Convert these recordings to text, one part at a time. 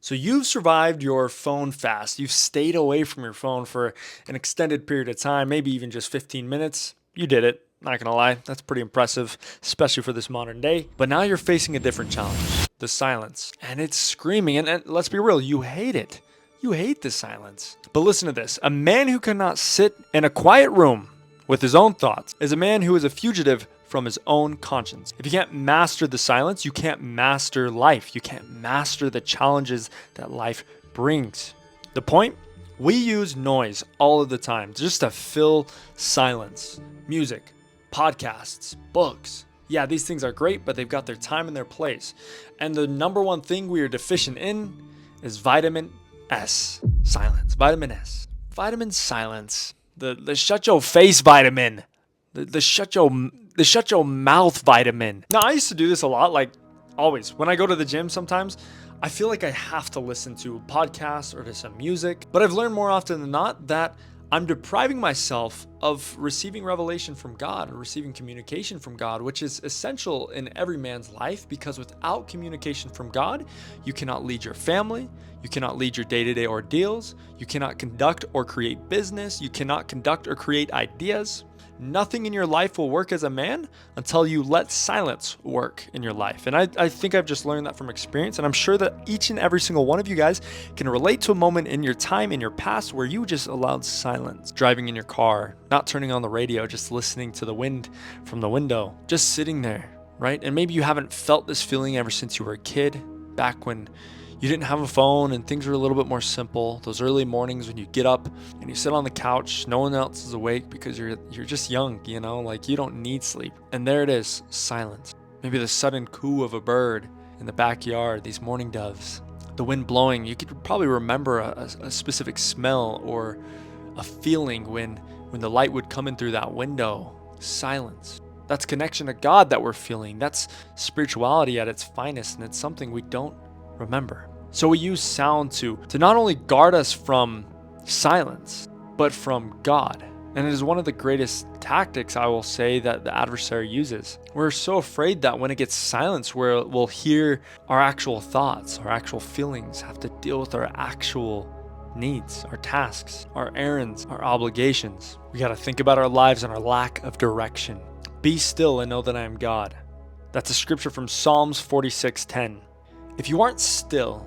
So you've survived your phone fast. You've stayed away from your phone for an extended period of time, maybe even just 15 minutes. You did it. Not gonna lie, that's pretty impressive, especially for this modern day. But now you're facing a different challenge, the silence. And it's screaming. And let's be real, you hate it. You hate the silence. But listen to this, a man who cannot sit in a quiet room with his own thoughts is a man who is a fugitive from his own conscience. If you can't master the silence, you can't master life. You can't master the challenges that life brings. The point? We use noise all of the time just to fill silence. Music, podcasts, books. Yeah, these things are great, but they've got their time and their place. And the number one thing we are deficient in is vitamin S. Silence. Vitamin S. Vitamin silence. The shut your face vitamin. The shut your mouth vitamin. Now, I used to do this a lot, like always. When I go to the gym sometimes, I feel like I have to listen to a podcast or to some music. But I've learned more often than not that I'm depriving myself of receiving revelation from God or receiving communication from God, which is essential in every man's life, because without communication from God, you cannot lead your family, you cannot lead your day-to-day ordeals, you cannot conduct or create business, you cannot conduct or create ideas. Nothing in your life will work as a man until you let silence work in your life. And I think I've just learned that from experience. And I'm sure that each and every single one of you guys can relate to a moment in your time, in your past, where you just allowed silence. Driving in your car, not turning on the radio, just listening to the wind from the window, just sitting there, right? And maybe you haven't felt this feeling ever since you were a kid, back when you didn't have a phone and things were a little bit more simple. Those early mornings when you get up and you sit on the couch, no one else is awake because you're just young, like you don't need sleep. And there it is, silence. Maybe the sudden coo of a bird in the backyard, these mourning doves, the wind blowing. You could probably remember a specific smell or a feeling when the light would come in through that window. Silence. That's connection to God that we're feeling. That's spirituality at its finest, and it's something we don't remember. So we use sound to not only guard us from silence, but from God. And it is one of the greatest tactics, I will say, that the adversary uses. We're so afraid that when it gets silence, we'll hear our actual thoughts, our actual feelings, have to deal with our actual needs, our tasks, our errands, our obligations. We got to think about our lives and our lack of direction. Be still and know that I am God. That's a scripture from Psalms 46:10. If you aren't still,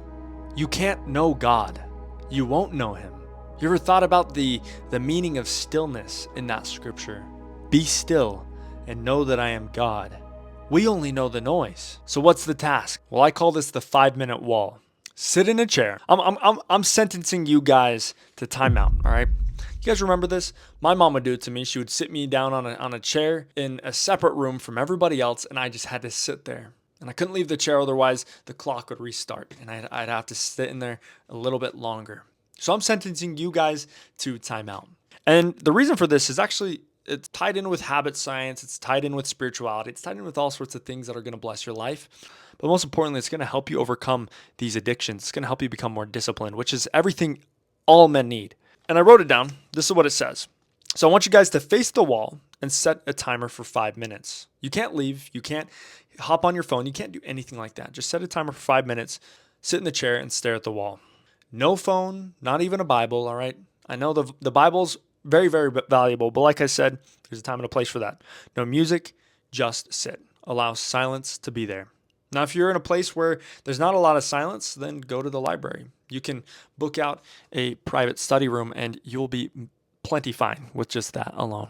you can't know God. You won't know him. You ever thought about the meaning of stillness in that scripture? Be still and know that I am God. We only know the noise. So what's the task? Well, I call this the 5-minute wall. Sit in a chair. I'm sentencing you guys to timeout, all right? You guys remember this? My mom would do it to me. She would sit me down on a chair in a separate room from everybody else, and I just had to sit there. And I couldn't leave the chair, otherwise the clock would restart and I'd have to sit in there a little bit longer. So I'm sentencing you guys to timeout. And the reason for this is actually, it's tied in with habit science. It's tied in with spirituality. It's tied in with all sorts of things that are going to bless your life. But most importantly, it's going to help you overcome these addictions. It's going to help you become more disciplined, which is everything all men need. And I wrote it down. This is what it says. So I want you guys to face the wall and set a timer for 5 minutes. You can't leave. You can't hop on your phone. You can't do anything like that. Just set a timer for 5 minutes, sit in the chair and stare at the wall. No phone, not even a Bible, all right? I know the Bible's very, very valuable, but like I said, there's a time and a place for that. No music, just sit. Allow silence to be there. Now, if you're in a place where there's not a lot of silence, then go to the library. You can book out a private study room and you'll be plenty fine with just that alone.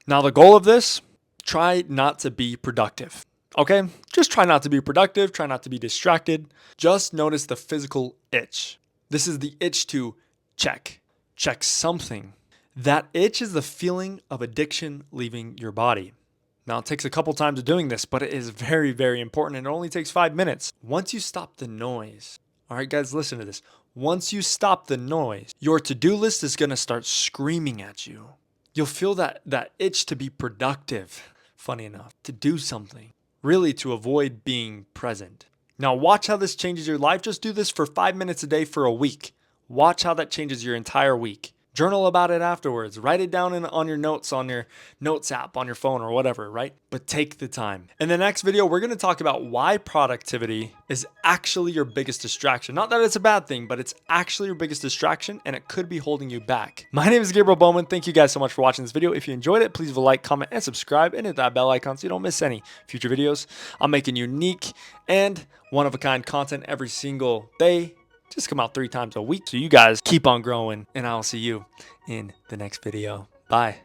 Now, the goal of this, try not to be productive. Okay? Just try not to be productive. Try not to be distracted. Just notice the physical itch. This is the itch to check something. That itch is the feeling of addiction leaving your body. Now, it takes a couple times of doing this, but it is very, very important, and it only takes 5 minutes. Once you stop the noise, all right, guys, listen to this. Once you stop the noise, your to-do list is going to start screaming at you. You'll feel that itch to be productive, funny enough, to do something, really to avoid being present. Now, watch how this changes your life. Just do this for 5 minutes a day for a week. Watch how that changes your entire week. Journal about it afterwards. Write it down on your notes, on your notes app, on your phone or whatever, right? But take the time. In the next video, we're going to talk about why productivity is actually your biggest distraction. Not that it's a bad thing, but it's actually your biggest distraction and it could be holding you back. My name is Gabriel Bowman. Thank you guys so much for watching this video. If you enjoyed it, please leave a like, comment, and subscribe, and hit that bell icon so you don't miss any future videos. I'm making unique and one-of-a-kind content every single day. Just come out 3 times a week. So you guys keep on growing, and I'll see you in the next video. Bye.